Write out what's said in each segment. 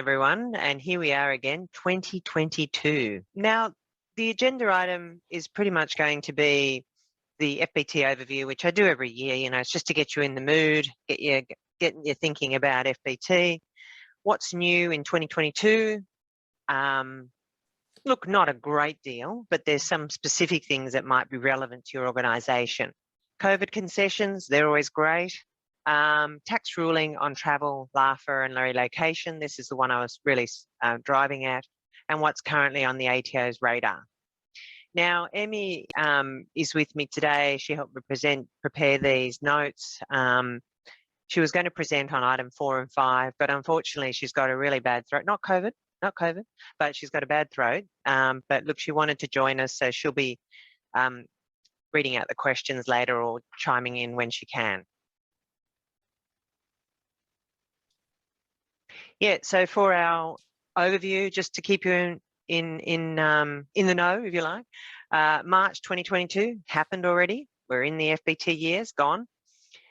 everyone, and here we are again, 2022. Now, the agenda item is pretty much going to be the FBT overview, which I do every year. You know, it's just to get you in the mood, get you thinking about FBT. What's new in 2022? Look, not a great deal, but there's some specific things that might be relevant to your organisation. COVID concessions, they're always great. Tax ruling on travel, LAFHA and relocation. This is the one I was really driving at, and what's currently on the ATO's radar. Now, Emmy is with me today. She helped me prepare these notes. She was going to present on item 4 and 5, but unfortunately she's got a really bad throat. Not COVID, but she's got a bad throat. But look, she wanted to join us, so she'll be reading out the questions later or chiming in when she can. Yeah, so for our overview, just to keep you in the know, if you like, March 2022 happened already. We're in the FBT years, gone.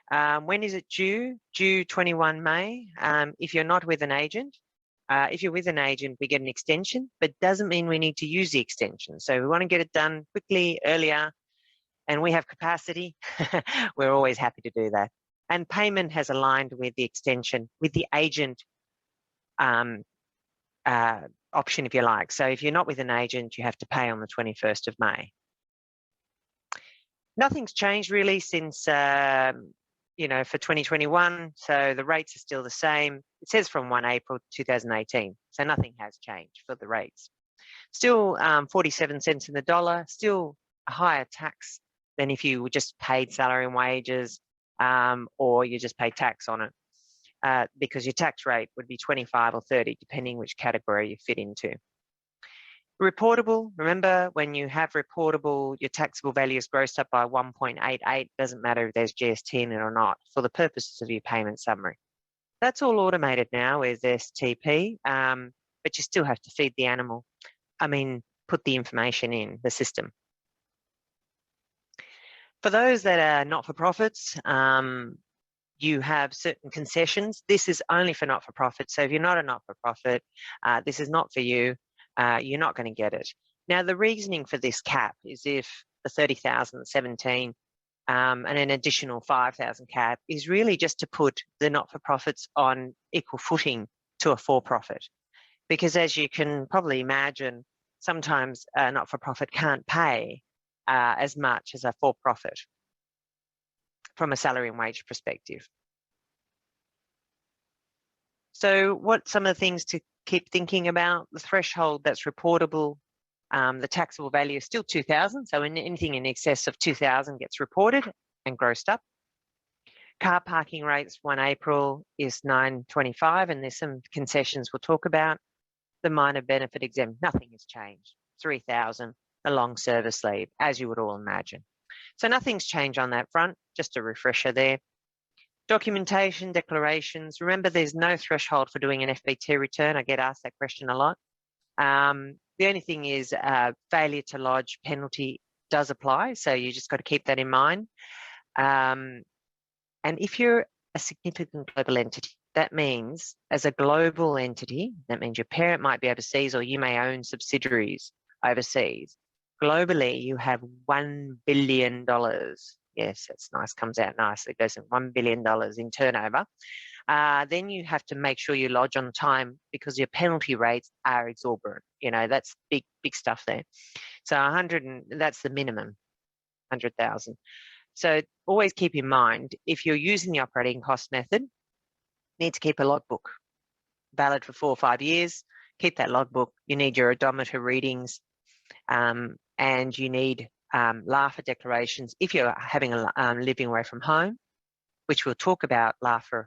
When is it due? Due 21 May. If you're not with an agent, if you're with an agent, we get an extension, but doesn't mean we need to use the extension. So we want to get it done quickly, earlier, and we have capacity. We're always happy to do that. And payment has aligned with the extension, with the agent option, if you like. So if you're not with an agent, you have to pay on the 21st of May. Nothing's changed really since, you know, for 2021. So the rates are still the same. It says from 1 April 2018. So nothing has changed for the rates. Still 47 cents in the dollar, still a higher tax than if you just paid salary and wages or you just pay tax on it. Because your tax rate would be 25 or 30, depending which category you fit into. Reportable, remember when you have reportable, your taxable value is grossed up by 1.88, doesn't matter if there's GST in it or not, for the purposes of your payment summary. That's all automated now with STP, but you still have to feed the animal. Put the information in the system. For those that are not-for-profits, you have certain concessions. This is only for not-for-profit. So if you're not a not-for-profit, this is not for you. You're not going to get it. Now, the reasoning for this cap is if the 30,000, 17, and an additional 5,000 cap is really just to put the not-for-profits on equal footing to a for-profit. Because as you can probably imagine, sometimes a not-for-profit can't pay as much as a for-profit from a salary and wage perspective. So what some of the things to keep thinking about? The threshold that's reportable, the taxable value is still 2,000. So anything in excess of 2,000 gets reported and grossed up. Car parking rates 1 April is 9.25, and there's some concessions we'll talk about. The minor benefit exempt, nothing has changed. 3,000, a long service leave, as you would all imagine. So nothing's changed on that front, just a refresher there. Documentation, declarations. Remember, there's no threshold for doing an FBT return. I get asked that question a lot. The only thing is failure to lodge penalty does apply, so you just got to keep that in mind. And if you're a significant global entity, that means as a global entity, that means your parent might be overseas or you may own subsidiaries overseas. Globally, you have $1 billion. Yes, that's nice, comes out nicely. It goes in $1 billion in turnover. Then you have to make sure you lodge on time because your penalty rates are exorbitant. You know, that's big stuff there. So 100, and that's the minimum, 100,000. So always keep in mind, if you're using the operating cost method, you need to keep a logbook valid for 4 or 5 years. Keep that logbook. You need your odometer readings. And you need LAFHA declarations if you're having a living away from home, which we'll talk about LAFHA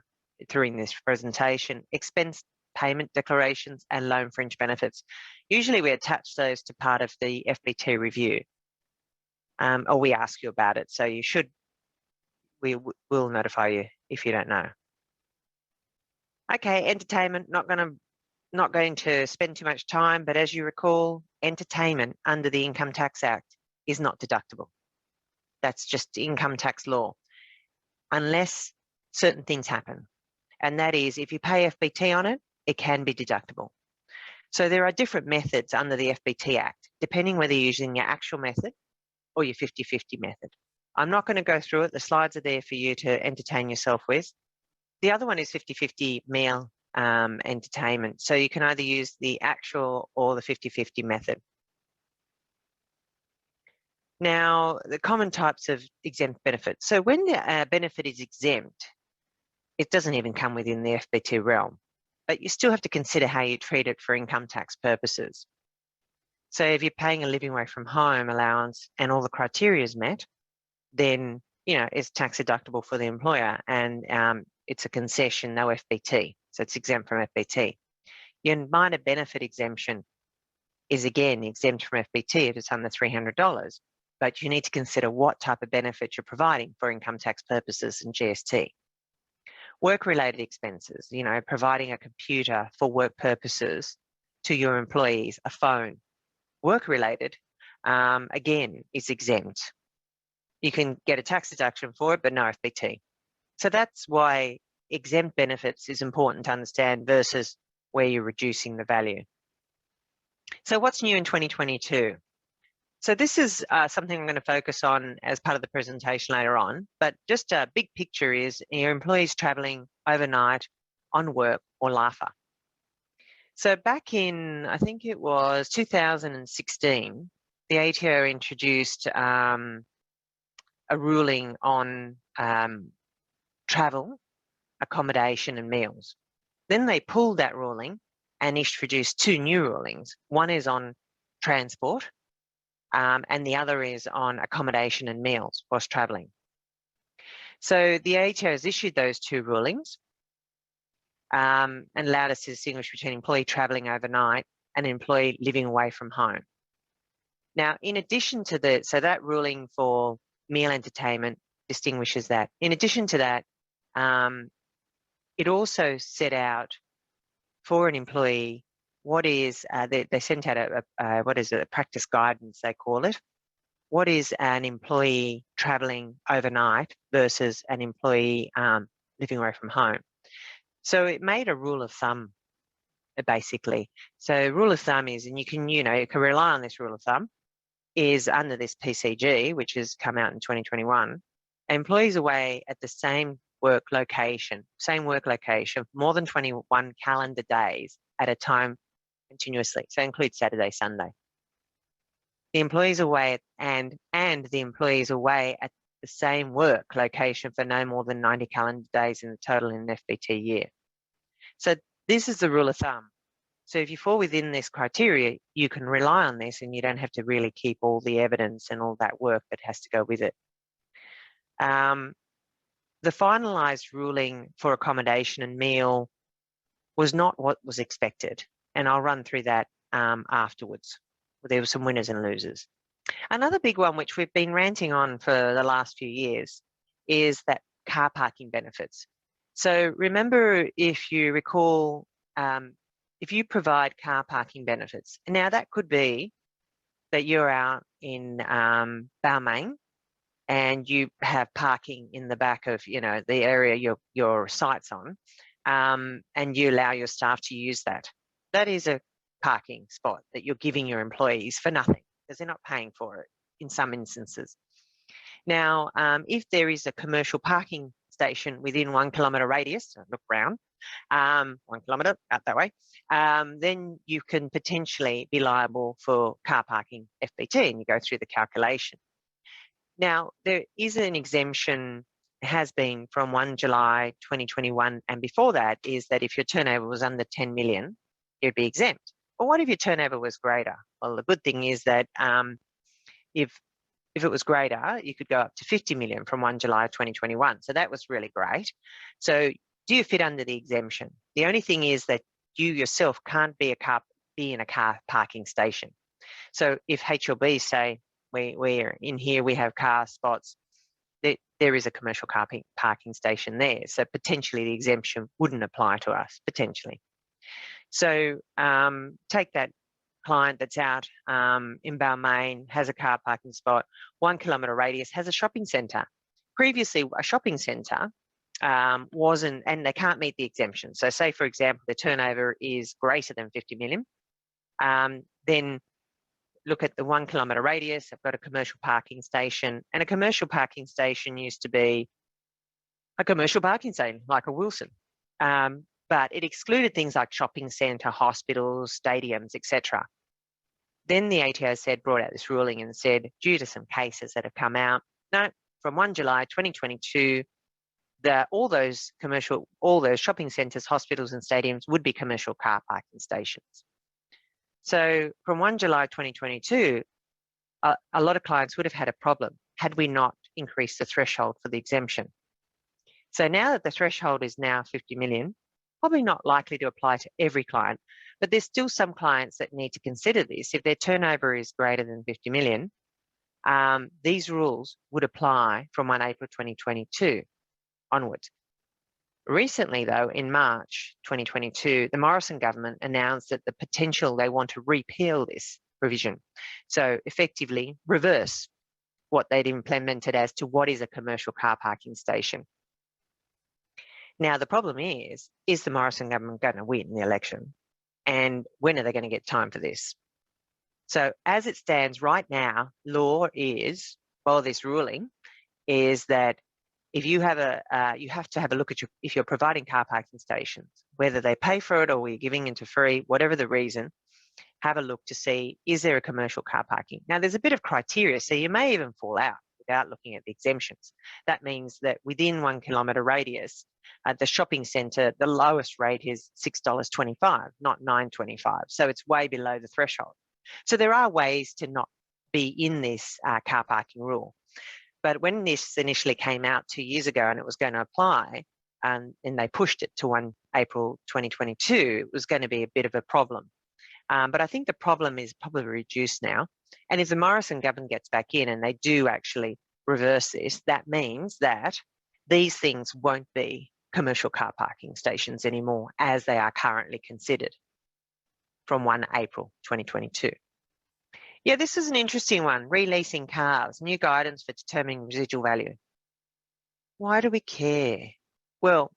during this presentation, expense payment declarations and loan fringe benefits. Usually we attach those to part of the FBT review, or we ask you about it. So you should, we will notify you if you don't know. Okay, entertainment, not going to spend too much time, but as you recall, entertainment under the Income Tax Act is not deductible. That's just income tax law, unless certain things happen. And that is, if you pay FBT on it, it can be deductible. So there are different methods under the FBT Act, depending whether you're using your actual method or your 50-50 method. I'm not going to go through it. The slides are there for you to entertain yourself with. The other one is 50-50 meal entertainment. So you can either use the actual or the 50-50 method. Now, the common types of exempt benefits. So when the benefit is exempt, it doesn't even come within the FBT realm, but you still have to consider how you treat it for income tax purposes. So if you're paying a living away from home allowance and all the criteria is met, then, you know, it's tax deductible for the employer, and it's a concession, no FBT. So it's exempt from FBT. Your minor benefit exemption is again exempt from FBT if it's under $300, but you need to consider what type of benefit you're providing for income tax purposes and GST. Work-related expenses, you know, providing a computer for work purposes to your employees, a phone. Work-related, again, is exempt. You can get a tax deduction for it, but no FBT. So that's why exempt benefits is important to understand versus where you're reducing the value. So what's new in 2022? So this is something I'm going to focus on as part of the presentation later on, but just a big picture is your employees traveling overnight on work or LAFHA. So back in, I think it was 2016, the ATO introduced a ruling on travel, accommodation and meals. Then they pulled that ruling and introduced two new rulings. One is on transport and the other is on accommodation and meals whilst travelling. So the ATO has issued those two rulings and allowed us to distinguish between employee travelling overnight and an employee living away from home. Now, in addition to so that ruling for meal entertainment distinguishes that. In addition to that, it also set out for an employee what is, they sent out a practice guidance, they call it. What is an employee travelling overnight versus an employee living away from home? So it made a rule of thumb, basically. So rule of thumb is, and you can rely on this rule of thumb, is under this PCG, which has come out in 2021, employees away at the same work location, more than 21 calendar days at a time continuously. So includes Saturday, Sunday. The employees away and the employees away at the same work location for no more than 90 calendar days in the total in an FBT year. So this is the rule of thumb. So if you fall within this criteria, you can rely on this and you don't have to really keep all the evidence and all that work that has to go with it. The finalised ruling for accommodation and meal was not what was expected, and I'll run through that afterwards. There were some winners and losers. Another big one, which we've been ranting on for the last few years, is that car parking benefits. So remember, if you recall, if you provide car parking benefits, now that could be that you're out in Balmain and you have parking in the back of, you know, the area your site's on, and you allow your staff to use that. That is a parking spot that you're giving your employees for nothing because they're not paying for it in some instances. Now, if there is a commercial parking station within 1 kilometre radius, so look round, 1 kilometre out that way, then you can potentially be liable for car parking FBT, and you go through the calculation. Now, there is an exemption, has been from 1 July 2021, and before that is that if your turnover was under 10 million, you'd be exempt. But what if your turnover was greater? Well, the good thing is that if it was greater, you could go up to 50 million from 1 July 2021. So that was really great. So do you fit under the exemption? The only thing is that you yourself can't be in a car parking station. So if HLB say, we're in here, we have car spots, there is a commercial car parking station there. So potentially the exemption wouldn't apply to us, potentially. So take that client that's out in Balmain, has a car parking spot, 1 kilometre radius, has a shopping centre. Previously, a shopping centre wasn't, and they can't meet the exemption. So say, for example, the turnover is greater than 50 million, then look at the 1 kilometre radius. I've got a commercial parking station, and a commercial parking station used to be a commercial parking station, like a Wilson. But it excluded things like shopping centre, hospitals, stadiums, etc. Then the ATO brought out this ruling and said, due to some cases that have come out, no, from 1 July 2022, all those shopping centres, hospitals and stadiums would be commercial car parking stations. So from 1 July 2022, a lot of clients would have had a problem had we not increased the threshold for the exemption. So now that the threshold is now 50 million, probably not likely to apply to every client, but there's still some clients that need to consider this. If their turnover is greater than 50 million, these rules would apply from 1 April 2022 onwards. Recently, though, in March 2022, the Morrison government announced that the potential they want to repeal this provision. So effectively reverse what they'd implemented as to what is a commercial car parking station. Now, the problem is the Morrison government going to win the election? And when are they going to get time for this? So as it stands right now, law is, well, this ruling is that if you have you have to have a look at if you're providing car parking stations, whether they pay for it or you're giving into free, whatever the reason, have a look to see, is there a commercial car parking? Now, there's a bit of criteria, so you may even fall out without looking at the exemptions. That means that within 1 kilometre radius, at the shopping centre, the lowest rate is $6.25, not $9.25. So it's way below the threshold. So there are ways to not be in this car parking rule. But when this initially came out 2 years ago and it was going to apply, and they pushed it to 1 April 2022, it was going to be a bit of a problem. But I think the problem is probably reduced now. And if the Morrison government gets back in and they do actually reverse this, that means that these things won't be commercial car parking stations anymore as they are currently considered from 1 April 2022. Yeah, this is an interesting one. Releasing cars, new guidance for determining residual value. Why do we care? Well,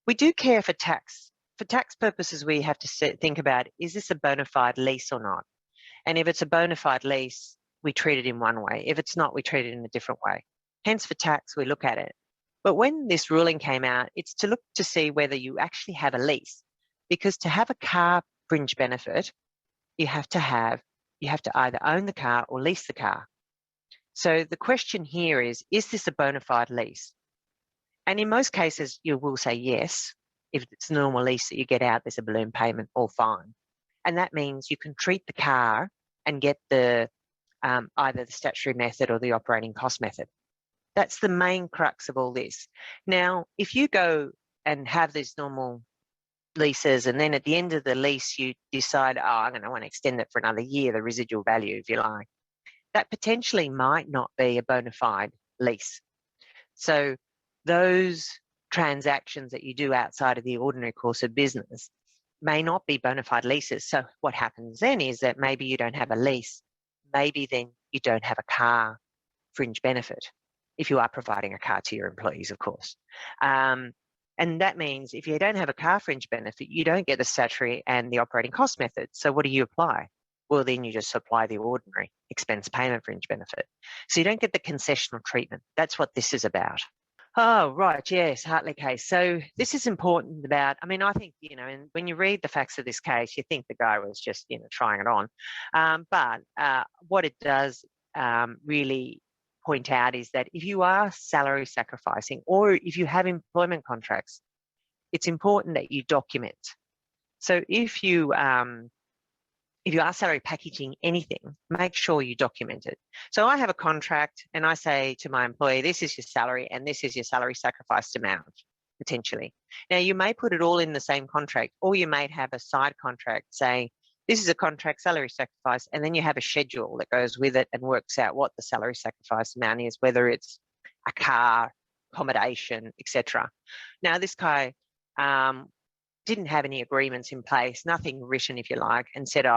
we do care for tax. For tax purposes, we have to think about, is this a bona fide lease or not? And if it's a bona fide lease, we treat it in one way. If it's not, we treat it in a different way. Hence, for tax, we look at it. But when this ruling came out, it's to look to see whether you actually have a lease. Because to have a car fringe benefit, you have to either own the car or lease the car. So the question here is this a bona fide lease? And in most cases, you will say yes. If it's a normal lease that you get out, there's a balloon payment, all fine. And that means you can treat the car and get the either the statutory method or the operating cost method. That's the main crux of all this. Now, if you go and have these normal leases and then at the end of the lease you decide, oh, I'm going to want to extend it for another year, the residual value, if you like, that potentially might not be a bona fide lease. So those transactions that you do outside of the ordinary course of business may not be bona fide leases. So what happens then is that maybe you don't have a lease, maybe then you don't have a car fringe benefit, if you are providing a car to your employees, of course. And that means if you don't have a car fringe benefit, you don't get the statutory and the operating cost method. So what do you apply? Well, then you just apply the ordinary expense payment fringe benefit. So you don't get the concessional treatment. That's what this is about. Oh, right. Yes, Hartley case. So this is important about, I mean, I think, and when you read the facts of this case, you think the guy was just, trying it on. But what it does really point out is that if you are salary sacrificing or if you have employment contracts, it's important that you document. So if you are salary packaging anything, make sure you document it. So I have a contract and I say to my employee, this is your salary and this is your salary sacrificed amount, potentially. Now, you may put it all in the same contract, or you may have a side contract saying, this is a contract salary sacrifice, and then you have a schedule that goes with it and works out what the salary sacrifice amount is, whether it's a car, accommodation, etc. Now, this guy didn't have any agreements in place, nothing written, if you like, and said,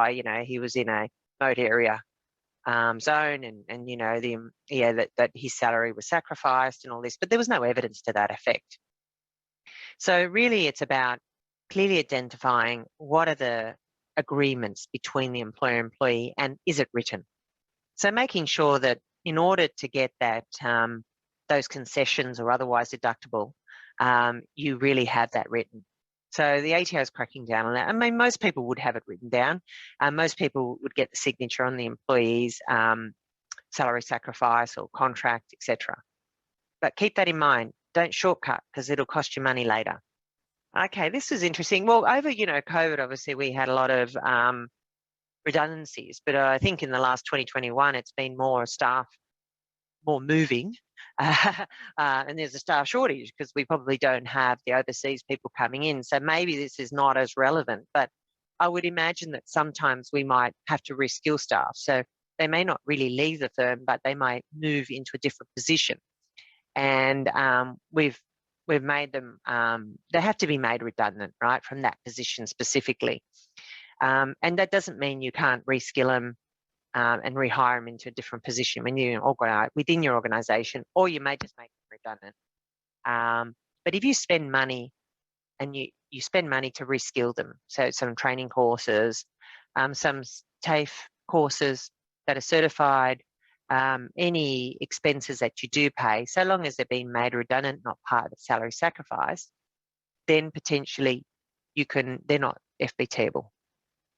he was in a remote area zone and that his salary was sacrificed and all this, but there was no evidence to that effect. So really it's about clearly identifying what are the agreements between the employer and employee, and is it written? So making sure that in order to get that those concessions or otherwise deductible, you really have that written. So the ATO is cracking down on that. I mean, most people would have it written down. Most people would get the signature on the employee's salary sacrifice or contract, etc. But keep that in mind. Don't shortcut, because it'll cost you money later. Okay, this is interesting. Well, over, COVID, obviously we had a lot of redundancies, but I think in the last 2021, it's been more staff, more moving, and there's a staff shortage because we probably don't have the overseas people coming in. So maybe this is not as relevant, but I would imagine that sometimes we might have to reskill staff. So they may not really leave the firm, but they might move into a different position. And we've made them, they have to be made redundant, right, from that position specifically. And that doesn't mean you can't reskill them and rehire them into a different position when you within your organisation, or you may just make them redundant. But if you spend money and you spend money to reskill them, so some training courses, some TAFE courses that are certified, any expenses that you do pay, so long as they're being made redundant, not part of the salary sacrifice, then potentially they're not FBTable.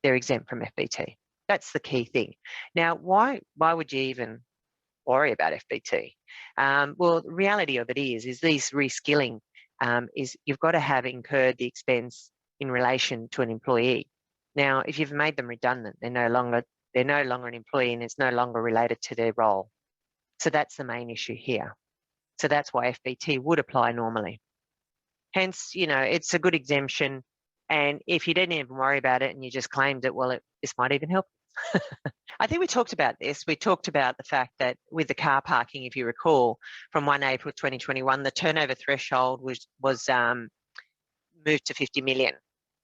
They're exempt from FBT. That's the key thing. Now, why would you even worry about FBT? Well, the reality of it is these reskilling is you've got to have incurred the expense in relation to an employee. Now, if you've made them redundant, they're no longer an employee, and it's no longer related to their role. So that's the main issue here. So that's why FBT would apply normally. Hence, it's a good exemption. And if you didn't even worry about it and you just claimed it, well, this might even help. I think we talked about this. We talked about the fact that with the car parking, if you recall, from 1 April 2021, the turnover threshold was moved to 50 million.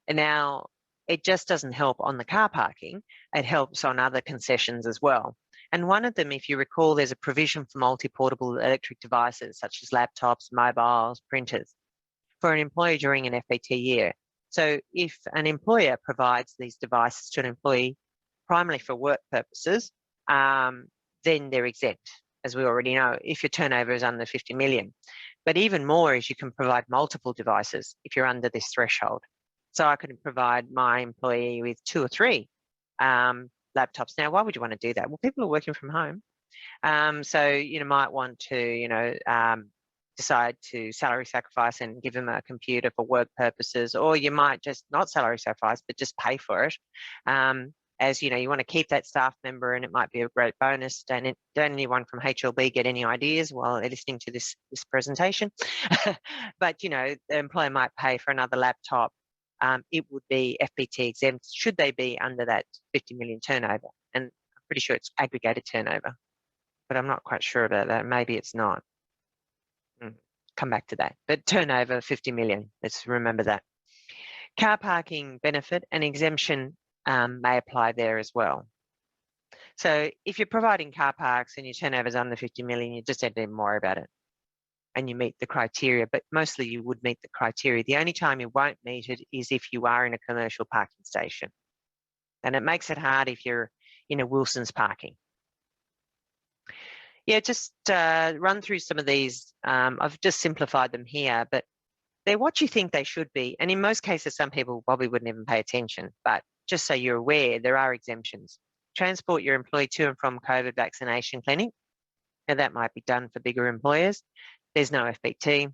And now it just doesn't help on the car parking. It helps on other concessions as well. And one of them, if you recall, there's a provision for multi-portable electric devices such as laptops, mobiles, printers for an employee during an FBT year. So if an employer provides these devices to an employee primarily for work purposes, then they're exempt, as we already know, if your turnover is under 50 million. But even more is you can provide multiple devices if you're under this threshold. So I could provide my employee with 2 or 3 laptops. Now, why would you want to do that? Well, people are working from home. So you might want to, decide to salary sacrifice and give them a computer for work purposes, or you might just not salary sacrifice, but just pay for it. As you want to keep that staff member, and it might be a great bonus. Don't anyone from HLB get any ideas while they're listening to this presentation? But the employer might pay for another laptop. It would be FBT exempt should they be under that 50 million turnover. And I'm pretty sure it's aggregated turnover, but I'm not quite sure about that. Maybe it's not. Come back to that. But turnover 50 million, let's remember that. Car parking benefit and exemption may apply there as well. So if you're providing car parks and your turnover is under 50 million, you just don't even worry about it. And you meet the criteria, but mostly you would meet the criteria. The only time you won't meet it is if you are in a commercial parking station. And it makes it hard if you're in a Wilson's parking. Yeah, just run through some of these. I've just simplified them here, but they're what you think they should be. And in most cases, some people probably wouldn't even pay attention, but just so you're aware, there are exemptions. Transport your employee to and from COVID vaccination clinic. Now that might be done for bigger employers. There's no FBT.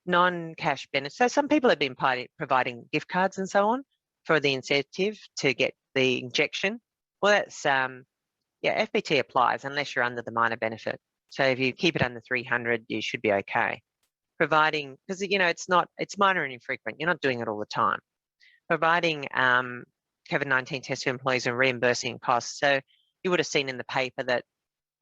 Non-cash benefits. So some people have been providing gift cards and so on for the incentive to get the injection. Well, that's, yeah, FBT applies unless you're under the minor benefit. So if you keep it under 300, you should be okay. Providing, because it's minor and infrequent. You're not doing it all the time. Providing COVID-19 tests to employees and reimbursing costs. So you would have seen in the paper that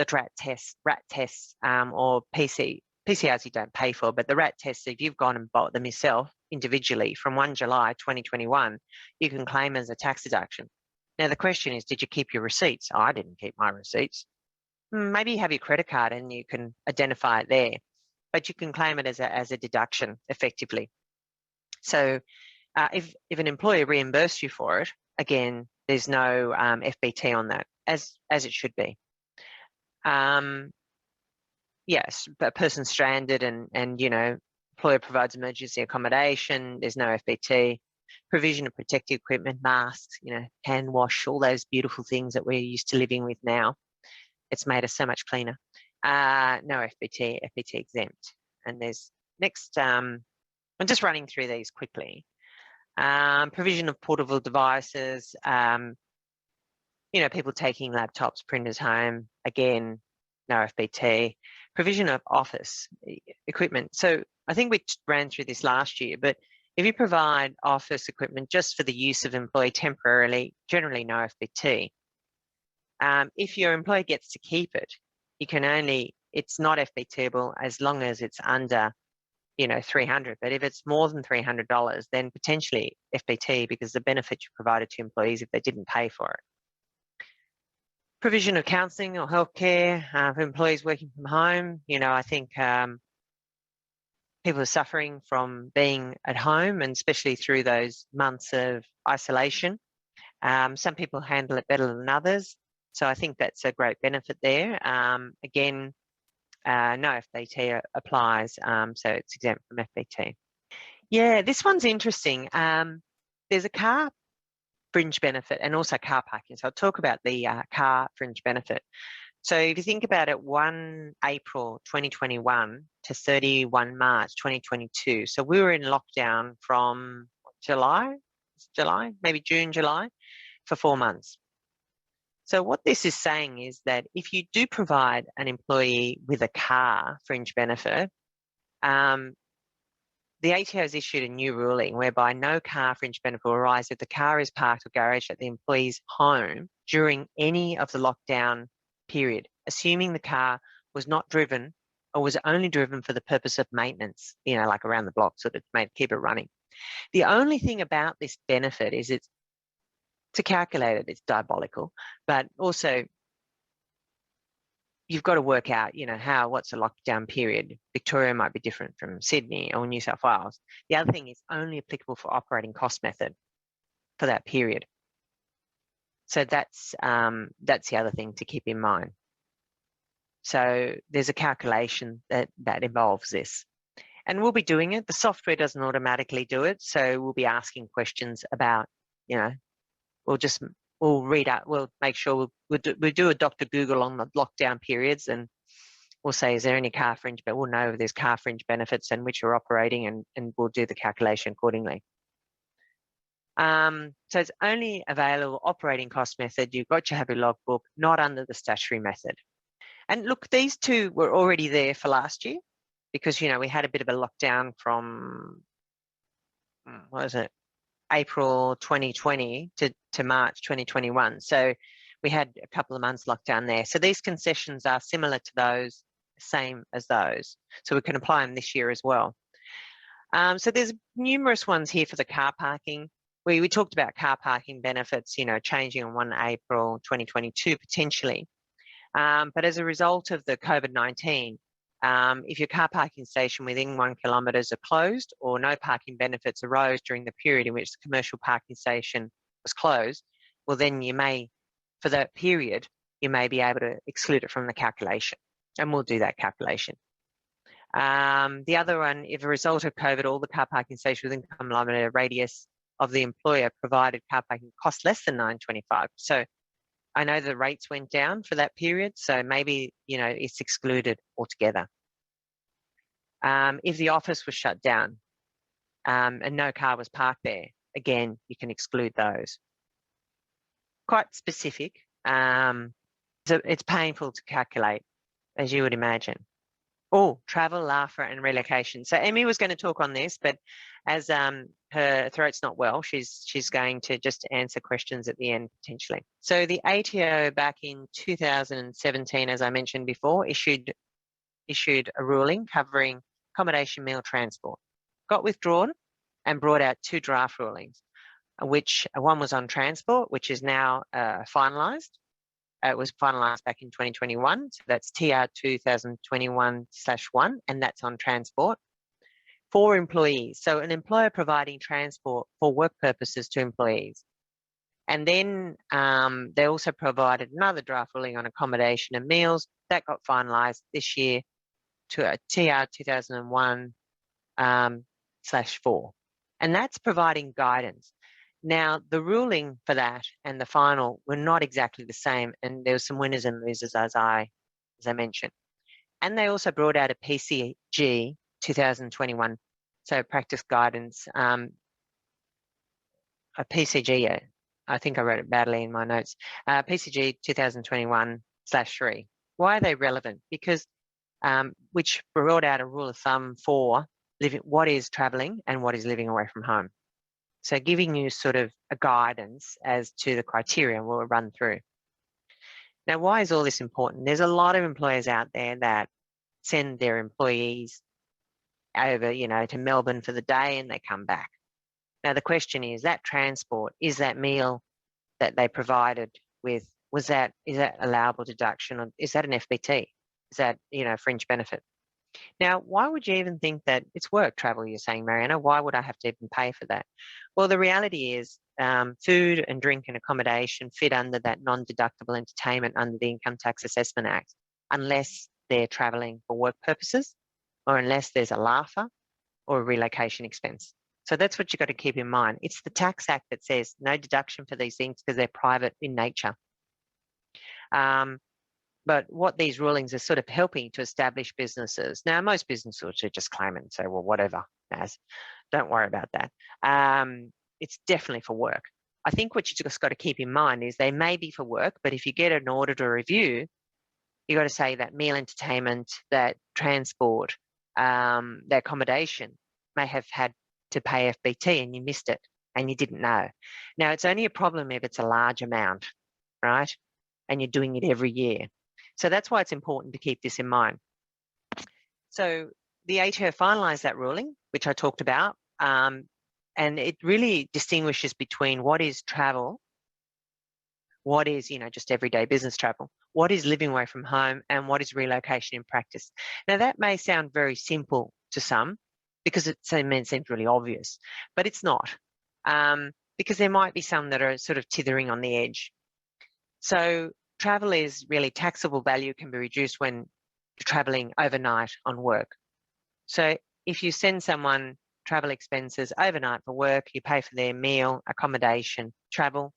the rat tests or PCRs you don't pay for, but the rat tests, if you've gone and bought them yourself individually from 1 July 2021, you can claim as a tax deduction. Now, the question is, did you keep your receipts? Oh, I didn't keep my receipts. Maybe you have your credit card and you can identify it there. but you can claim it as a deduction effectively. So if an employer reimburses you for it, again, there's no FBT on that, as it should be. Yes, but a person stranded and you know, employer provides emergency accommodation, there's no FBT. Provision of protective equipment, masks, you know, hand wash, all those beautiful things that we're used to living with now. It's made us so much cleaner. No FBT, FBT exempt. And there's next, I'm just running through these quickly. Provision of portable devices, you know, people taking laptops, printers home, again, no FBT. Provision of office equipment. So I think we ran through this last year, but if you provide office equipment just for the use of employee temporarily, generally no FBT. If your employee gets to keep it, you can only, it's not FBTable as long as it's under, you know, $300. But if it's more than $300, then potentially FBT, because the benefit you provided to employees if they didn't pay for it. Provision of counselling or healthcare for employees working from home. You know, I think people are suffering from being at home, and especially through those months of isolation. Some people handle it better than others. So I think that's a great benefit there. Again, no FBT applies, so it's exempt from FBT. Yeah, this one's interesting. There's a car fringe benefit and also car parking. So I'll talk about the car fringe benefit. So if you think about it, 1 April 2021 to 31 March 2022. So we were in lockdown from July, maybe June, July, for 4 months. So what this is saying is that if you do provide an employee with a car fringe benefit, the ATO has issued a new ruling whereby no car fringe benefit will arise if the car is parked or garaged at the employee's home during any of the lockdown period, assuming the car was not driven or was only driven for the purpose of maintenance, you know, like around the block, so that it keep it running. The only thing about this benefit is it's, to calculate it, it's diabolical, but also you've got to work out, you know, what's a lockdown period. Victoria might be different from Sydney or New South Wales. The other thing is only applicable for operating cost method for that period. So that's the other thing to keep in mind. So there's a calculation that involves this. And we'll be doing it. The software doesn't automatically do it. So we'll be asking questions about, you know, we'll read out, we'll make sure we'll do a Dr. Google on the lockdown periods, and we'll say, is there any car fringe? But we'll know if there's car fringe benefits and which are operating, and we'll do the calculation accordingly. So it's only available operating cost method. You've got your happy logbook, not under the statutory method. And look, these two were already there for last year because, you know, we had a bit of a lockdown from, what was it, April 2020 to March 2021. So we had a couple of months lockdown there. So these concessions are similar to those, same as those. So we can apply them this year as well. So there's numerous ones here for the car parking. We talked about car parking benefits, you know, changing on 1 April 2022 potentially. But as a result of the COVID-19, if your car parking station within 1 kilometre are closed or no parking benefits arose during the period in which the commercial parking station was closed, well then you may, for that period, you may be able to exclude it from the calculation, and we'll do that calculation. The other one, if a result of COVID, all the car parking stations within 1 kilometre radius of the employer provided car parking cost less than $9.25. So I know the rates went down for that period, so maybe, you know, it's excluded altogether. If the office was shut down and no car was parked there, again, you can exclude those. Quite specific. So it's painful to calculate, as you would imagine. Oh, travel, LAFHA and relocation. So Emmy was going to talk on this, but as her throat's not well, she's going to just answer questions at the end potentially. So the ATO back in 2017, as I mentioned before, issued a ruling covering accommodation, meal, transport. Got withdrawn and brought out 2 draft rulings, which one was on transport, which is now finalised, it was finalised back in 2021. So that's TR 2021/1, and that's on transport for employees. So an employer providing transport for work purposes to employees. And then they also provided another draft ruling on accommodation and meals. That got finalised this year to a TR 2001/4. And that's providing guidance. Now, the ruling for that and the final were not exactly the same, and there were some winners and losers, as I mentioned. And they also brought out a PCG 2021, so practice guidance, a PCG, I think I wrote it badly in my notes, PCG 2021/3. Why are they relevant? Because which brought out a rule of thumb for what is travelling and what is living away from home. So giving you sort of a guidance as to the criteria we'll run through. Now, why is all this important? There's a lot of employers out there that send their employees over, to Melbourne for the day and they come back. Now, the question is that transport, is that meal that they provided with, is that allowable deduction, or is that an FBT? Is that, fringe benefit? Now, why would you even think that it's work travel, you're saying, Mariana? Why would I have to even pay for that? Well, the reality is food and drink and accommodation fit under that non-deductible entertainment under the Income Tax Assessment Act, unless they're travelling for work purposes or unless there's a LAFHA or a relocation expense. So that's what you've got to keep in mind. It's the Tax Act that says no deduction for these things because they're private in nature. But what these rulings are sort of helping to establish businesses. Now, most businesses are just claim it and say, well, whatever, Naz, don't worry about that. It's definitely for work. I think what you just got to keep in mind is they may be for work, but if you get an audit or review, you got to say that meal entertainment, that transport, the accommodation may have had to pay FBT and you missed it and you didn't know. Now, it's only a problem if it's a large amount, right? And you're doing it every year. So that's why it's important to keep this in mind. So the ATO finalised that ruling, which I talked about, and it really distinguishes between what is travel, what is, just everyday business travel, what is living away from home, and what is relocation in practice. Now, that may sound very simple to some because it seems really obvious, but it's not, because there might be some that are sort of tethering on the edge. So travel is really taxable value can be reduced when you're travelling overnight on work. So if you send someone travel expenses overnight for work, you pay for their meal, accommodation, travel,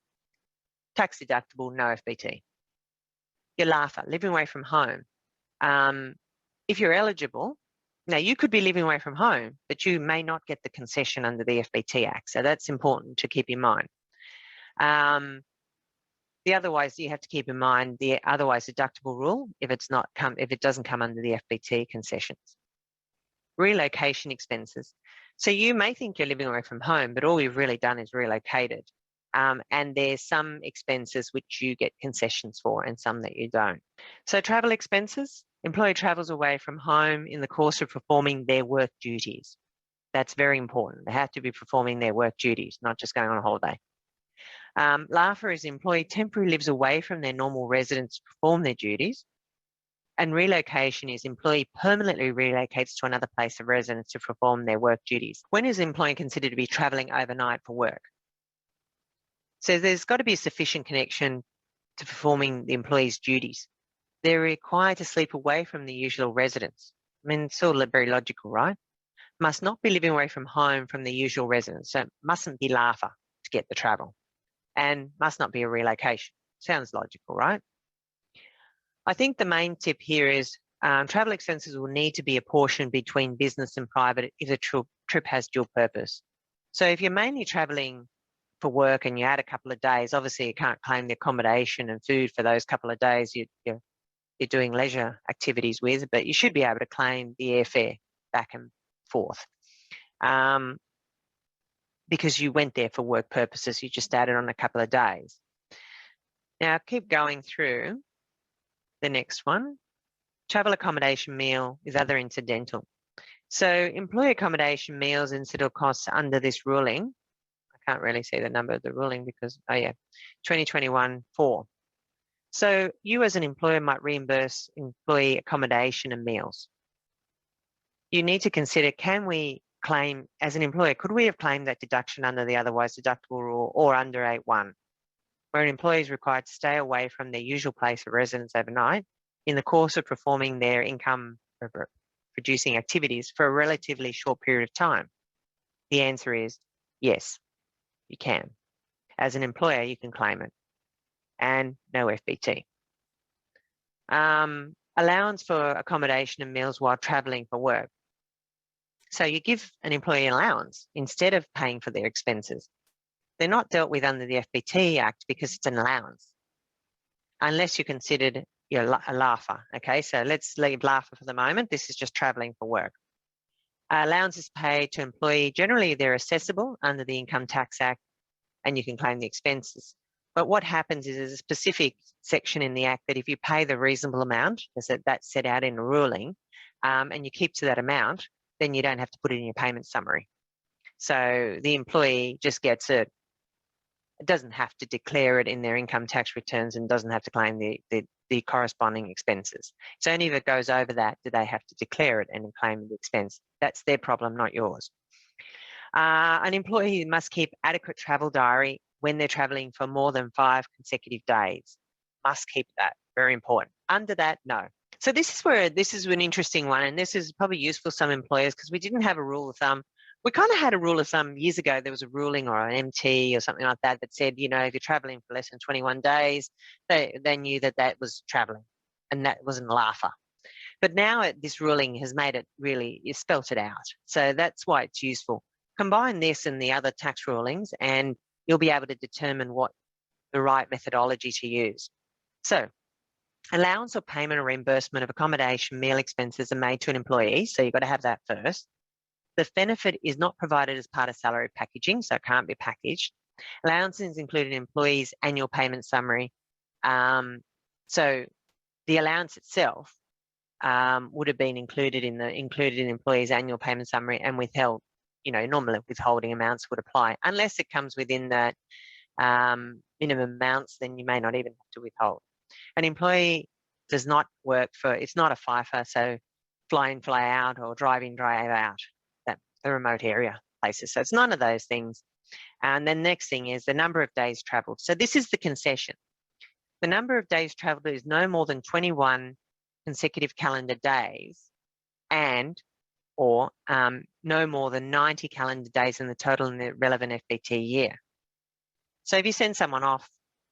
tax deductible, no FBT. Your LAFHA, living away from home. If you're eligible, now you could be living away from home, but you may not get the concession under the FBT Act. So that's important to keep in mind. The otherwise, you have to keep in mind the otherwise deductible rule if it doesn't come under the FBT concessions. Relocation expenses. So you may think you're living away from home, but all you've really done is relocated. And there's some expenses which you get concessions for and some that you don't. So travel expenses, employee travels away from home in the course of performing their work duties. That's very important. They have to be performing their work duties, not just going on a holiday. LAFHA is employee temporarily lives away from their normal residence to perform their duties. And relocation is employee permanently relocates to another place of residence to perform their work duties. When is employee considered to be travelling overnight for work? So there's got to be a sufficient connection to performing the employee's duties. They're required to sleep away from the usual residence. I mean, it's all very logical, right? Must not be living away from home from the usual residence. So it mustn't be LAFHA to get the travel. And must not be a relocation. Sounds logical, right? I think the main tip here is travel expenses will need to be apportioned between business and private if the trip has dual purpose. So if you're mainly traveling for work and you add a couple of days, obviously you can't claim the accommodation and food for those couple of days you're doing leisure activities with, but you should be able to claim the airfare back and forth. Because you went there for work purposes, you just added on a couple of days. Now, keep going through the next one. Travel accommodation meal is other incidental. So employee accommodation meals incidental costs under this ruling. I can't really see the number of the ruling because, 2021/4. So you as an employer might reimburse employee accommodation and meals. You need to consider, can we claim, as an employer, could we have claimed that deduction under the otherwise deductible rule or under 8.1, where an employee is required to stay away from their usual place of residence overnight in the course of performing their income producing activities for a relatively short period of time? The answer is yes, you can. As an employer, you can claim it, and no FBT. Allowance for accommodation and meals while travelling for work. So you give an employee an allowance instead of paying for their expenses. They're not dealt with under the FBT Act because it's an allowance, unless you considered a LAFHA. Okay, so let's leave LAFHA for the moment. This is just travelling for work. Allowances paid to employee, generally they're assessable under the Income Tax Act, and you can claim the expenses. But what happens is there's a specific section in the Act that if you pay the reasonable amount, that's set out in a ruling, and you keep to that amount, then you don't have to put it in your payment summary. So the employee just gets it. It doesn't have to declare it in their income tax returns and doesn't have to claim the corresponding expenses. It's only if it goes over that do they have to declare it and claim the expense. That's their problem, not yours. An employee must keep adequate travel diary when they're travelling for more than 5 consecutive days. Must keep that, very important. Under that, no. So this is an interesting one, and this is probably useful for some employers because we didn't have a rule of thumb. We kind of had a rule of thumb years ago. There was a ruling or an MT or something like that that said, you know, if you're travelling for less than 21 days, they knew that that was travelling, and that wasn't LAFHA. But now this ruling has made it really, it spelt it out. So that's why it's useful. Combine this and the other tax rulings and you'll be able to determine what the right methodology to use. So allowance or payment or reimbursement of accommodation, meal expenses are made to an employee. So you've got to have that first. The benefit is not provided as part of salary packaging, so it can't be packaged. Allowances included in employees' annual payment summary. So the allowance itself would have been included in the employee's annual payment summary and withheld. You know, normally withholding amounts would apply unless it comes within that minimum amounts. Then you may not even have to withhold. An employee does not work for. It's not a FIFA, so fly in, fly out, or drive in, drive out. That the remote area places. So it's none of those things. And then next thing is the number of days travelled. So this is the concession. The number of days travelled is no more than 21 consecutive calendar days and or no more than 90 calendar days in the total in the relevant FBT year. So if you send someone off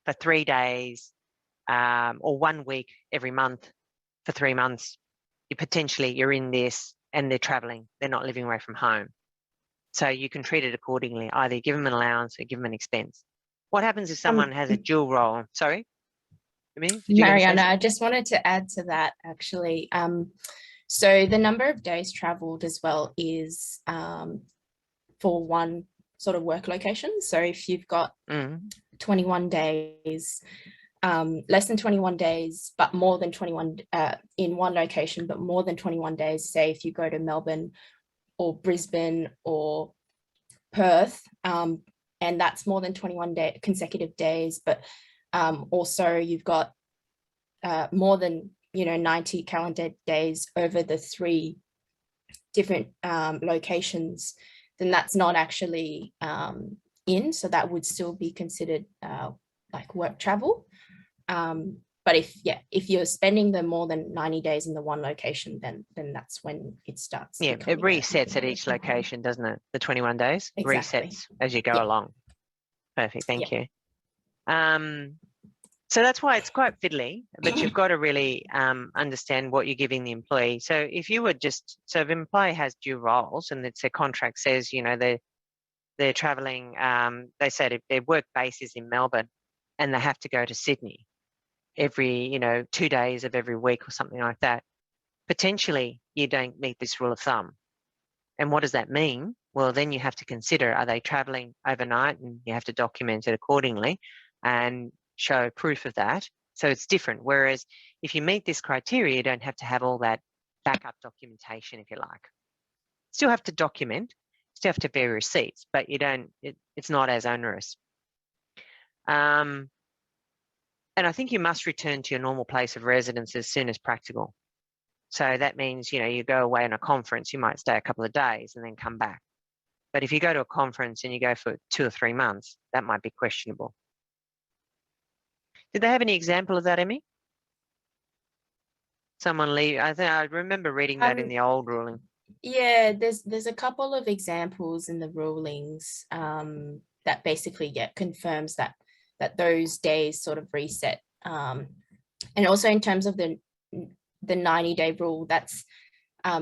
for 3 days or 1 week every month for 3 months, you're in this and they're travelling, they're not living away from home. So you can treat it accordingly, either give them an allowance or give them an expense. What happens if someone has a dual role? Sorry? Mariana, I just wanted to add to that actually. So the number of days travelled as well is for one sort of work location. So if you've got 21 days, less than 21 days, but more than 21 in one location, but more than 21 days, say if you go to Melbourne or Brisbane or Perth, and that's more than 21 consecutive days, but also you've got more than 90 calendar days over the 3 different locations, then that's not actually in, so that would still be considered like work travel. But if you're spending the more than 90 days in the one location, then that's when it starts. Yeah, it resets at each location, doesn't it? The 21 days exactly. Resets as you go along. Perfect, thank you. So that's why it's quite fiddly, but you've got to really understand what you're giving the employee. So if you were so if an employee has dual roles and it's their contract says, they're travelling, they said if their work base is in Melbourne and they have to go to Sydney every, 2 days of every week or something like that, potentially you don't meet this rule of thumb. And what does that mean? Well, then you have to consider, are they travelling overnight? And you have to document it accordingly and show proof of that. So it's different. Whereas if you meet this criteria, you don't have to have all that backup documentation, if you like. Still have to document, still have to bear receipts, but you don't, it's not as onerous. And I think you must return to your normal place of residence as soon as practical. So that means, you go away on a conference, you might stay a couple of days and then come back. But if you go to a conference and you go for 2 or 3 months, that might be questionable. Did they have any example of that, Emmy? Someone leave? I remember reading that in the old ruling. Yeah, there's a couple of examples in the rulings that basically confirms that those days sort of reset. And also in terms of the 90-day rule, that's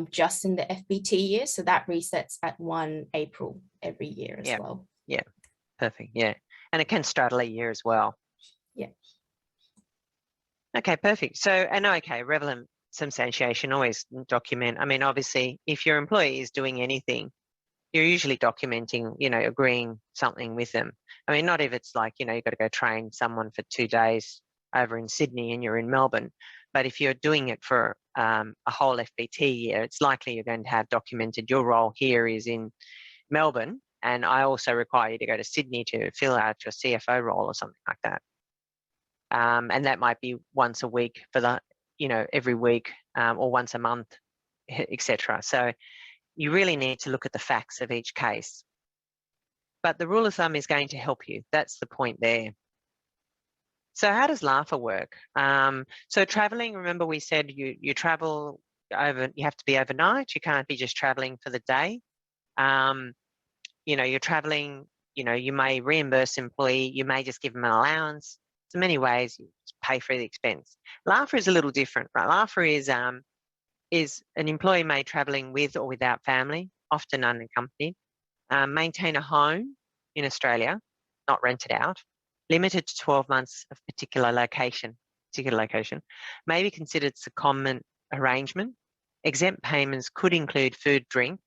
just in the FBT year, so that resets at 1 April every year as well. Yeah, perfect. Yeah, and it can straddle a year as well. Yeah. Okay, perfect. So, and okay, relevant substantiation, always document. I mean, obviously, if your employee is doing anything, you're usually documenting, agreeing something with them. I mean, not if it's like, you've got to go train someone for 2 days over in Sydney and you're in Melbourne. But if you're doing it for a whole FBT year, it's likely you're going to have documented your role here is in Melbourne, and I also require you to go to Sydney to fill out your CFO role or something like that. And that might be once a week for the, every week or once a month, etc. So you really need to look at the facts of each case. But the rule of thumb is going to help you. That's the point there. So how does LAFHA work? So traveling, remember we said you travel over, you have to be overnight. You can't be just traveling for the day. You're traveling, you may reimburse employee, you may just give them an allowance. There's many ways you pay for the expense. LAFHA is a little different, right? LAFHA is an employee may traveling with or without family, often unaccompanied, maintain a home in Australia, not rented out, limited to 12 months of particular location, may be considered a common arrangement. Exempt payments could include food, drink.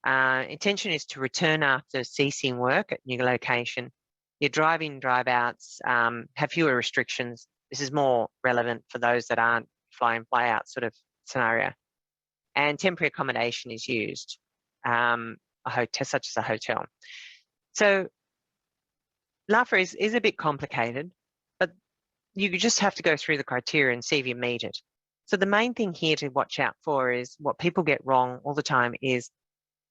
Intention is to return after ceasing work at new location. Your drive-in, drive-outs have fewer restrictions. This is more relevant for those that aren't fly-in, fly-out sort of scenario. And temporary accommodation is used, a hotel, such as a hotel. So LAFHA is a bit complicated, but you just have to go through the criteria and see if you meet it. So the main thing here to watch out for is what people get wrong all the time is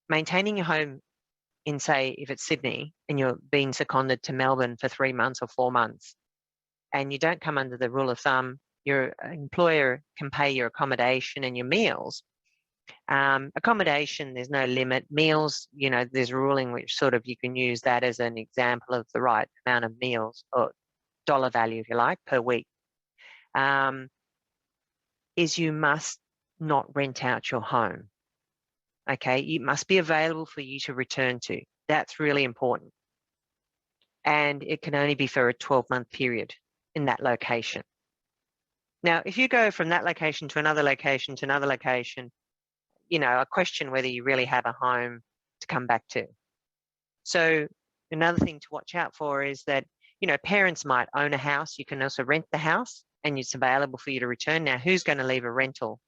maintaining your home in, say, if it's Sydney and you're being seconded to Melbourne for 3 months or 4 months, and you don't come under the rule of thumb, your employer can pay your accommodation and your meals. Accommodation, there's no limit. Meals, there's a ruling which sort of you can use that as an example of the right amount of meals or dollar value, if you like, per week. Is you must not rent out your home. Okay, it must be available for you to return to. That's really important. And it can only be for a 12-month period in that location. Now, if you go from that location to another location to another location, I question whether you really have a home to come back to. So another thing to watch out for is that, parents might own a house. You can also rent the house and it's available for you to return. Now, who's going to leave a rental,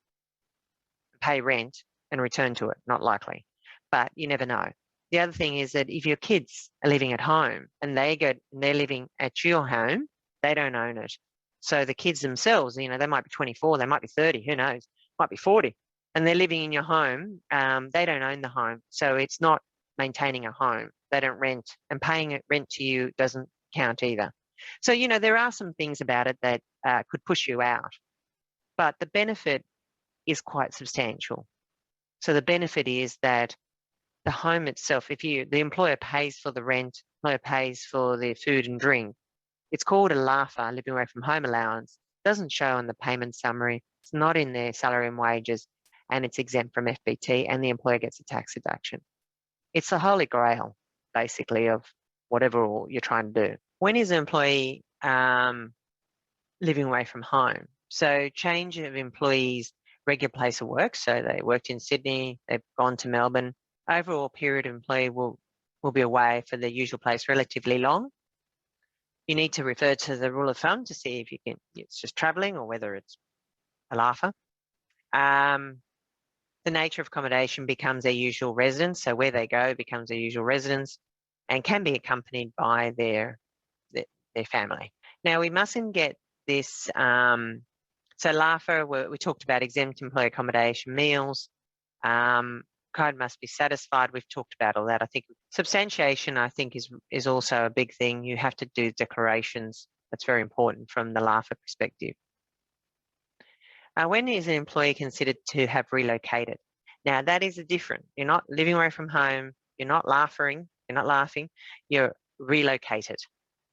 pay rent and return to it? Not likely, but you never know. The other thing is that if your kids are living at home and they're living at your home, they don't own it. So the kids themselves, they might be 24, they might be 30, who knows, might be 40. And they're living in your home, they don't own the home. So it's not maintaining a home. They don't rent, and paying rent to you doesn't count either. So, there are some things about it that could push you out, but the benefit is quite substantial. So the benefit is that the home itself, the employer pays for the rent, employer pays for the food and drink. It's called a LAFHA, living away from home allowance. It doesn't show on the payment summary. It's not in their salary and wages, and it's exempt from FBT, and the employer gets a tax deduction. It's the holy grail, basically, of whatever you're trying to do. When is an employee living away from home? So change of employees' regular place of work. So they worked in Sydney, they've gone to Melbourne. Overall period of employee will be away for their usual place relatively long. You need to refer to the rule of thumb to see if it's just travelling or whether it's a LAFHA. The nature of accommodation becomes their usual residence. So where they go becomes their usual residence and can be accompanied by their family. Now, we mustn't get this. So LAFHA, we talked about exempt employee accommodation, meals. Guide must be satisfied. We've talked about all that. I think substantiation, I think, is also a big thing. You have to do declarations. That's very important from the LAFHA perspective. When is an employee considered to have relocated? Now, that is different. You're not living away from home. You're not laughing. You're relocated.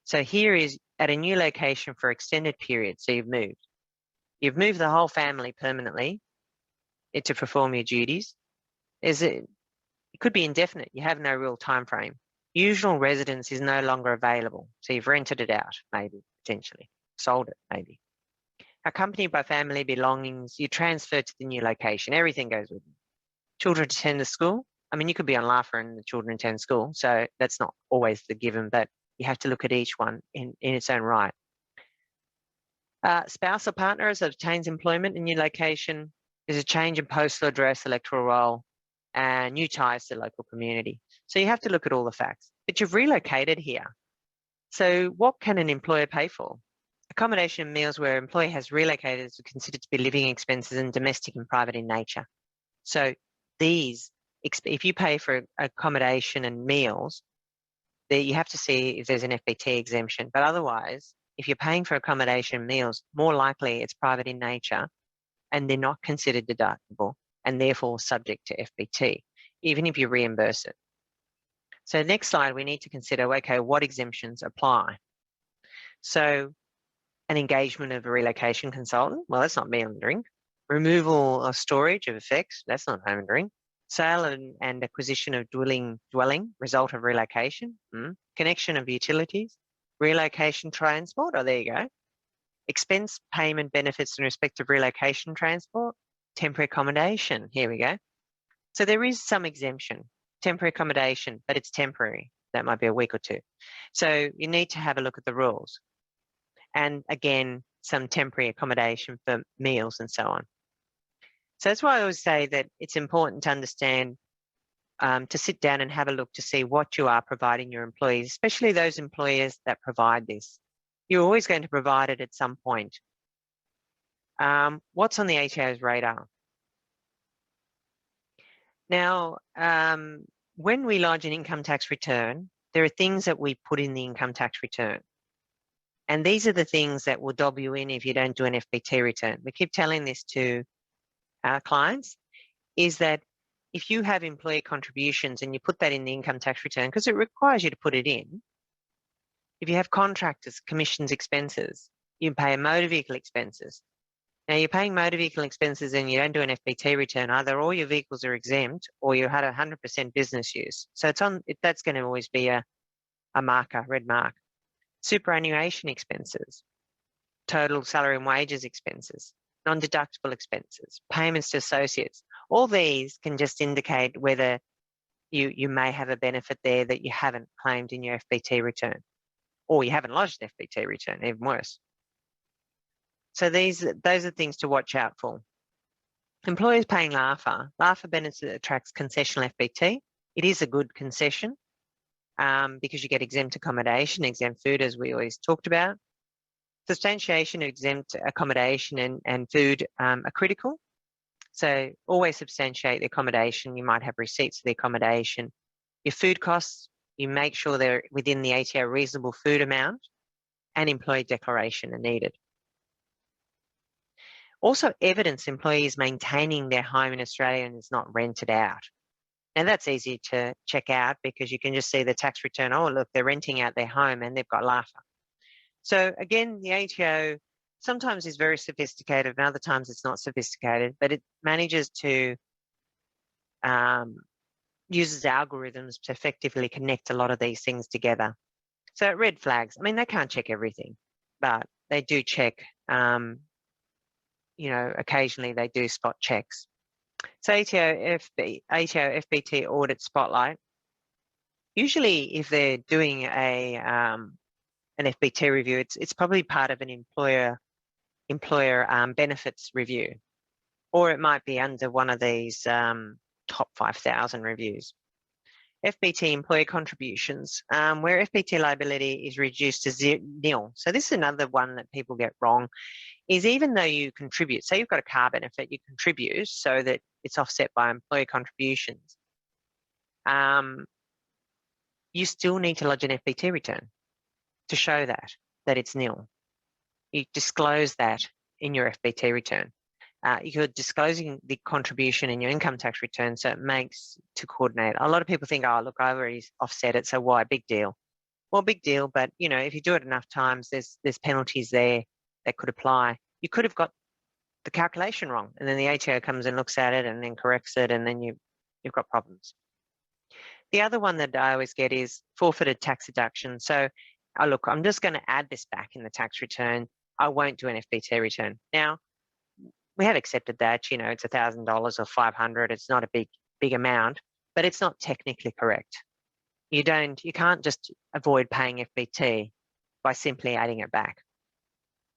So here is at a new location for extended period. So you've moved. You've moved the whole family permanently to perform your duties. It could be indefinite. You have no real time frame. Usual residence is no longer available. So you've rented it out, maybe, potentially. Sold it, maybe. Accompanied by family belongings, you transfer to the new location. Everything goes with you. Children attend the school. I mean, you could be on LAFHA and the children attend school. So that's not always the given, but you have to look at each one in its own right. Spouse or partner obtains employment in new location. There's a change in postal address, electoral roll, and new ties to the local community. So you have to look at all the facts. But you've relocated here. So what can an employer pay for? Accommodation and meals where employee has relocated is considered to be living expenses and domestic and private in nature. So these, if you pay for accommodation and meals, you have to see if there's an FBT exemption. But otherwise, if you're paying for accommodation and meals, more likely it's private in nature and they're not considered deductible and therefore subject to FBT, even if you reimburse it. So next slide, we need to consider, okay, what exemptions apply? So an engagement of a relocation consultant, well, that's not meal and drink. Removal or storage of effects, that's not home and drink. Sale and acquisition of dwelling, result of relocation. Connection of utilities. Relocation transport, oh, there you go. Expense payment benefits in respect of relocation transport. Temporary accommodation, here we go. So there is some exemption. Temporary accommodation, but it's temporary. That might be a week or two. So you need to have a look at the rules. And again, some temporary accommodation for meals and so on. So that's why I always say that it's important to understand, to sit down and have a look to see what you are providing your employees, especially those employers that provide this. You're always going to provide it at some point. What's on the ATO's radar? Now, when we lodge an income tax return, there are things that we put in the income tax return. And these are the things that will dob you in if you don't do an FBT return. We keep telling this to our clients, is that if you have employee contributions and you put that in the income tax return, because it requires you to put it in, if you have contractors, commissions, expenses, you pay motor vehicle expenses. Now you're paying motor vehicle expenses and you don't do an FBT return, either all your vehicles are exempt or you had 100% business use. So that's going to always be a marker, red mark. Superannuation expenses, total salary and wages expenses, non-deductible expenses, payments to associates. All these can just indicate whether you may have a benefit there that you haven't claimed in your FBT return, or you haven't lodged an FBT return, even worse. So those are things to watch out for. Employers paying LAFHA. LAFHA benefits attracts concessional FBT. It is a good concession because you get exempt accommodation, exempt food, as we always talked about. Substantiation of exempt accommodation and food are critical. So always substantiate the accommodation. You might have receipts for the accommodation. Your food costs, you make sure they're within the ATO reasonable food amount, and employee declaration are needed. Also, evidence employees maintaining their home in Australia and is not rented out. Now, that's easy to check out because you can just see the tax return. Oh, look, they're renting out their home and they've got LAFHA. So again, the ATO sometimes is very sophisticated and other times it's not sophisticated, but it manages to uses algorithms to effectively connect a lot of these things together. So red flags, I mean, they can't check everything, but they do check, you know, occasionally they do spot checks. So ATO FBT audit spotlight. Usually if they're doing an FBT review, it's probably part of an employer benefits review, or it might be under one of these top 5,000 reviews. FBT employer contributions, where FBT liability is reduced to nil. So this is another one that people get wrong, is even though you contribute, say you've got a car benefit, you contribute so that it's offset by employer contributions, you still need to lodge an FBT return to show that it's nil. You disclose that in your FBT return. You're disclosing the contribution in your income tax return, so it makes to coordinate. A lot of people think, oh, look, I've already offset it, so why? Big deal. Well, big deal, but you know, if you do it enough times, there's penalties there that could apply. You could have got the calculation wrong, and then the ATO comes and looks at it and then corrects it, and then you've got problems. The other one that I always get is forfeited tax deduction. So, oh, look, I'm just going to add this back in the tax return. I won't do an FBT return. Now, we have accepted that, you know, it's $1,000 or $500. It's not a big amount, but it's not technically correct. You can't just avoid paying FBT by simply adding it back.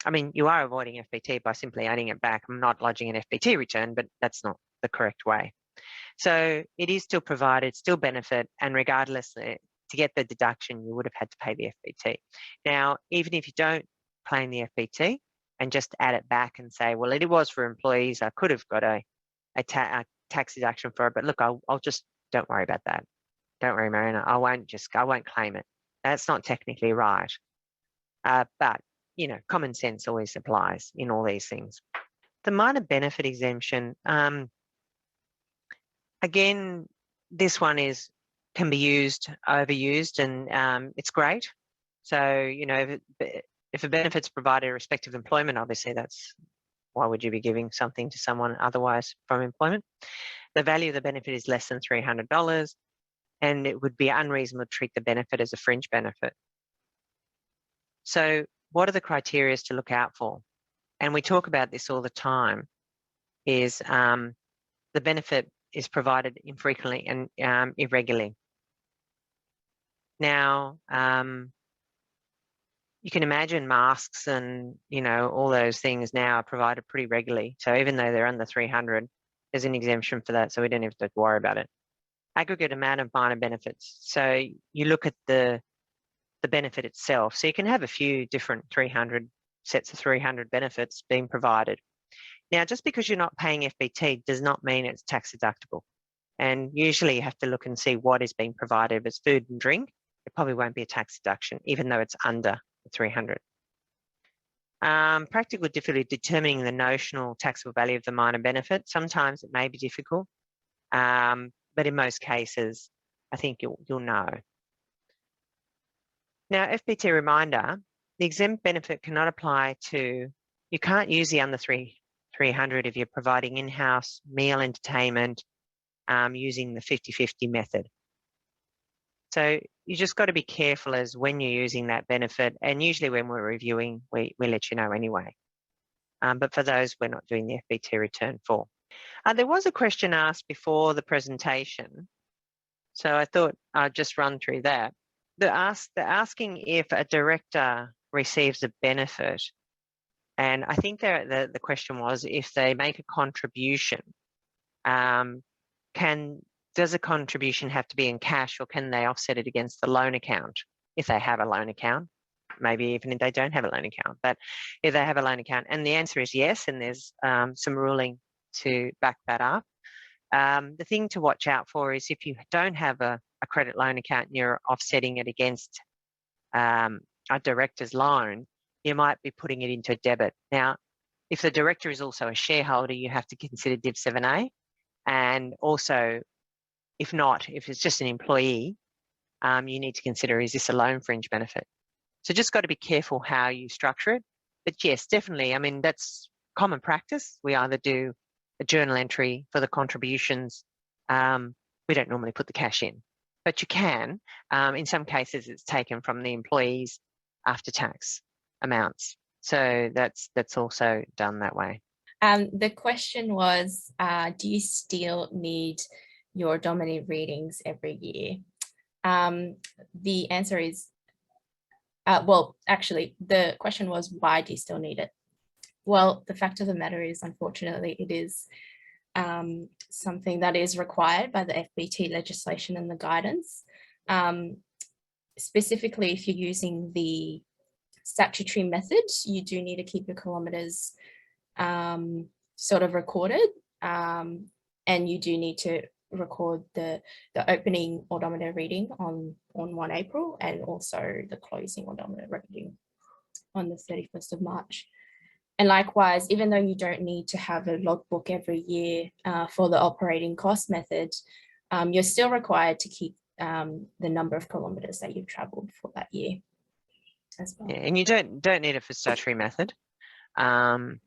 I mean, you are avoiding FBT by simply adding it back. I'm not lodging an FBT return, but that's not the correct way. So it is still provided, still benefit, and regardless, to get the deduction, you would have had to pay the FBT. Now, even if you don't claim the FBT and just add it back and say, well, it was for employees, I could have got a tax deduction for it, but look, I'll just, don't worry about that. Don't worry, Mariana, I won't claim it. That's not technically right. But, you know, common sense always applies in all these things. The minor benefit exemption, again, this one can be overused, and it's great. So, you know, if a benefit's provided irrespective of employment, obviously why would you be giving something to someone otherwise from employment? The value of the benefit is less than $300, and it would be unreasonable to treat the benefit as a fringe benefit. So what are the criteria to look out for? And we talk about this all the time, is the benefit is provided infrequently and irregularly. Now, you can imagine masks and, you know, all those things now are provided pretty regularly. So even though they're under 300, there's an exemption for that, so we don't have to worry about it. Aggregate amount of minor benefits. So you look at the benefit itself. So you can have a few different sets of 300 benefits being provided. Now, just because you're not paying FBT does not mean it's tax deductible. And usually you have to look and see what is being provided. If it's food and drink, it probably won't be a tax deduction, even though it's under 300. Practical difficulty determining the notional taxable value of the minor benefit. Sometimes it may be difficult, but in most cases, I think you'll know. Now, FBT reminder, the exempt benefit cannot apply to, you can't use the under 300 if you're providing in-house meal entertainment using the 50-50 method. So you just got to be careful as when you're using that benefit, and usually when we're reviewing, we let you know anyway. But for those we're not doing the FBT return for. There was a question asked before the presentation, so I thought I'd just run through that. They're asking if a director receives a benefit, and I think the question was if they make a contribution, does a contribution have to be in cash, or can they offset it against the loan account if they have a loan account? Maybe even if they don't have a loan account, but if they have a loan account, and the answer is yes, and there's some ruling to back that up. The thing to watch out for is if you don't have a credit loan account and you're offsetting it against a director's loan, you might be putting it into a debit. Now, if the director is also a shareholder, you have to consider Div 7A, and also, if not, if it's just an employee, you need to consider, is this a loan fringe benefit? So just got to be careful how you structure it. But yes, definitely, I mean, that's common practice. We either do a journal entry for the contributions. We don't normally put the cash in, but you can. In some cases, it's taken from the employees' after-tax amounts. So that's also done that way. The question was, do you still need your dominant readings every year? The answer is, well, actually, the question was, why do you still need it? Well, the fact of the matter is, unfortunately, it is something that is required by the FBT legislation and the guidance. Specifically, if you're using the statutory method, you do need to keep your kilometres sort of recorded, and you do need to record the opening odometer reading on 1 April and also the closing odometer reading on the 31st of March. And likewise, even though you don't need to have a logbook every year for the operating cost method, you're still required to keep the number of kilometres that you've travelled for that year as well. Yeah, and you don't need it for statutory method. You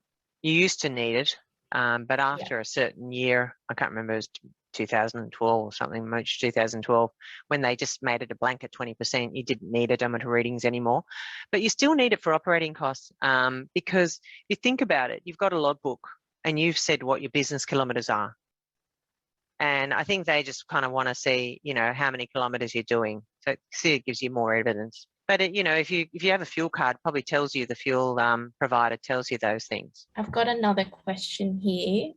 used to need it, but after a certain year, I can't remember, it was 2012 or something, March 2012, when they just made it a blanket 20%, you didn't need odometer readings anymore. But you still need it for operating costs, because you think about it, you've got a logbook and you've said what your business kilometres are. And I think they just kind of want to see, you know, how many kilometres you're doing. So it gives you more evidence. But it, you know, if you have a fuel card, it probably tells you, the fuel provider tells you those things. I've got another question here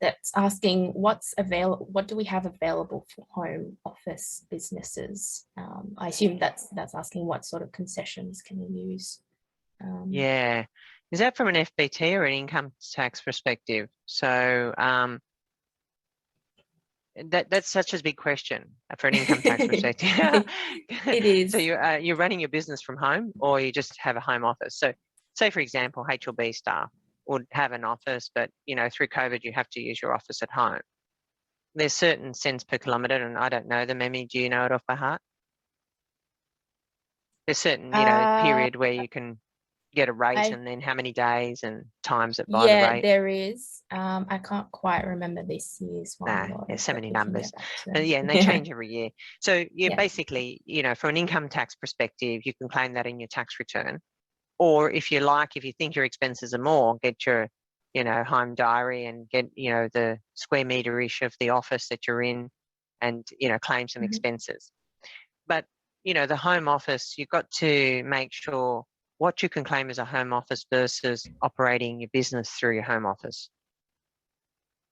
that's asking what do we have available for home office businesses? I assume that's asking what sort of concessions can you use? Yeah, is that from an FBT or an income tax perspective? So that's such a big question for an income tax perspective. It is. So you're running your business from home, or you just have a home office. So say, for example, HLB staff would have an office, but, you know, through COVID, you have to use your office at home. There's certain cents per kilometre, and I don't know them. Emmy, do you know it off by heart? There's certain, you know, period where you can get a rate, and then how many days and times it by the rate. There is. I can't quite remember this year's one. No, there's so many numbers. But yeah, and they change every year. So basically, you know, from an income tax perspective, you can claim that in your tax return. Or if you like, if you think your expenses are more, get your, you know, home diary and get, you know, the square metre-ish of the office that you're in, and, you know, claim some expenses. But, you know, the home office, you've got to make sure what you can claim as a home office versus operating your business through your home office.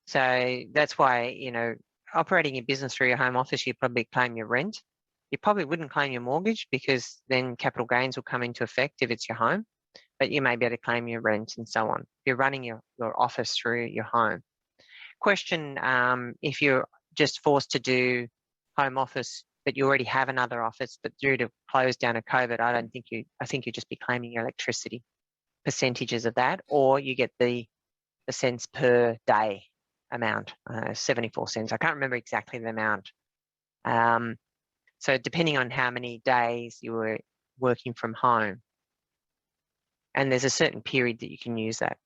So that's why, you know, operating your business through your home office, you probably claim your rent. You probably wouldn't claim your mortgage, because then capital gains will come into effect if it's your home, but you may be able to claim your rent and so on. You're running your office through your home. Question, if you're just forced to do home office, but you already have another office, but due to close down of COVID, I think you'd just be claiming your electricity percentages of that, or you get the cents per day amount, 74 cents. I can't remember exactly the amount. So depending on how many days you were working from home, and there's a certain period that you can use that.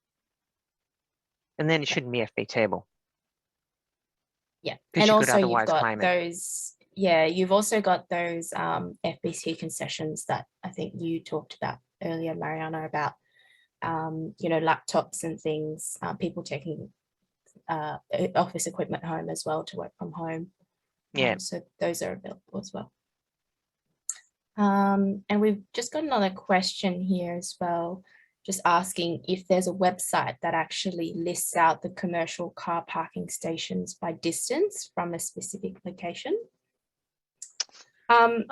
And then it shouldn't be FBT-able. Yeah, and also you've got those, you've also got those FBT concessions that I think you talked about earlier, Mariana, about, you know, laptops and things, people taking office equipment home as well to work from home. Yeah. So those are available as well. And we've just got another question here as well, just asking if there's a website that actually lists out the commercial car parking stations by distance from a specific location. Do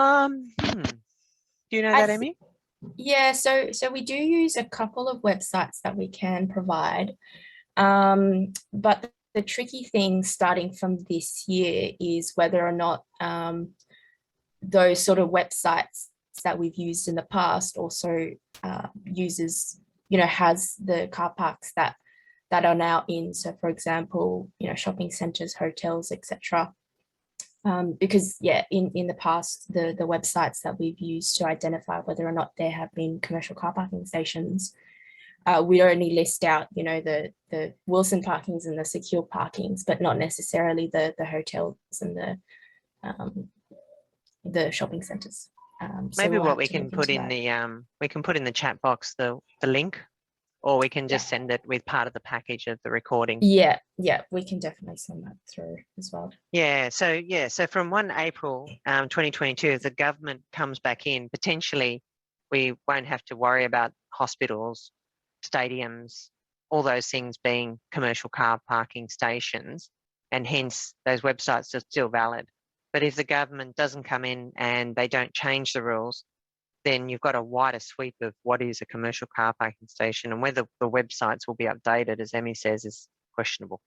you know that, Emmy? Yeah, so we do use a couple of websites that we can provide, but the tricky thing starting from this year is whether or not those sort of websites that we've used in the past also uses, you know, has the car parks that are now in. So for example, you know, shopping centres, hotels, etc. Because in the past, the websites that we've used to identify whether or not there have been commercial car parking stations, we only list out, you know, the Wilson parkings and the secure parkings, but not necessarily the hotels and the shopping centres. Maybe what we can put in the chat box the link, or we can just send it with part of the package of the recording. Yeah, we can definitely send that through as well. So from 1 April 2022, as the government comes back in, potentially we won't have to worry about hospitals, stadiums, all those things being commercial car parking stations, and hence those websites are still valid. But if the government doesn't come in and they don't change the rules, then you've got a wider sweep of what is a commercial car parking station, and whether the websites will be updated, as Emmy says, is questionable.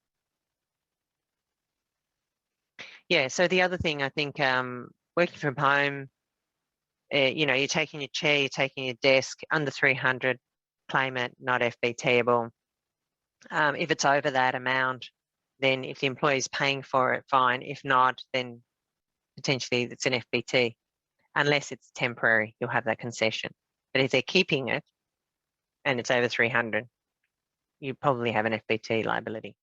Yeah, so the other thing I think, working from home, you know, you're taking your chair, you're taking your desk, under 300, claim it, not FBTable. If it's over that amount, then if the employee is paying for it, fine. If not, then potentially it's an FBT. Unless it's temporary, you'll have that concession. But if they're keeping it and it's over 300, you probably have an FBT liability.